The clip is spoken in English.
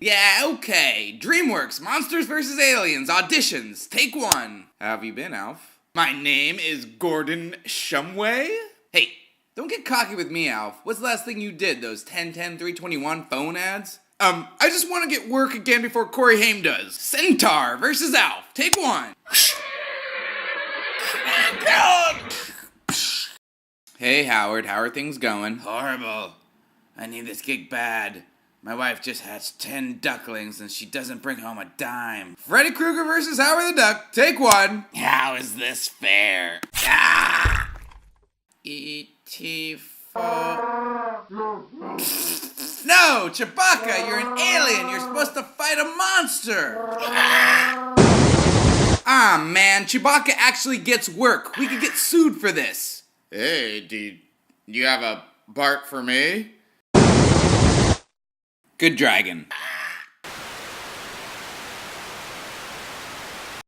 Yeah, okay. Dreamworks, Monsters vs. Aliens, Auditions, take one. How have you been, Alf? My name is Gordon Shumway. Hey, don't get cocky with me, Alf. What's the last thing you did, those 1010 321 phone ads? I just want to get work again before Corey Haim does. Centaur vs. Alf, take one. Hey, Howard, how are things going? Horrible. I need this gig bad. My wife just hatched 10 ducklings and she doesn't bring home a dime. Freddy Krueger versus Howard the Duck, take one. How is this fair? Ah! E.T. No, Chewbacca, you're an alien. You're supposed to fight a monster. Ah, man, Chewbacca actually gets work. We could get sued for this. Hey, do you have a bark for me? Good dragon.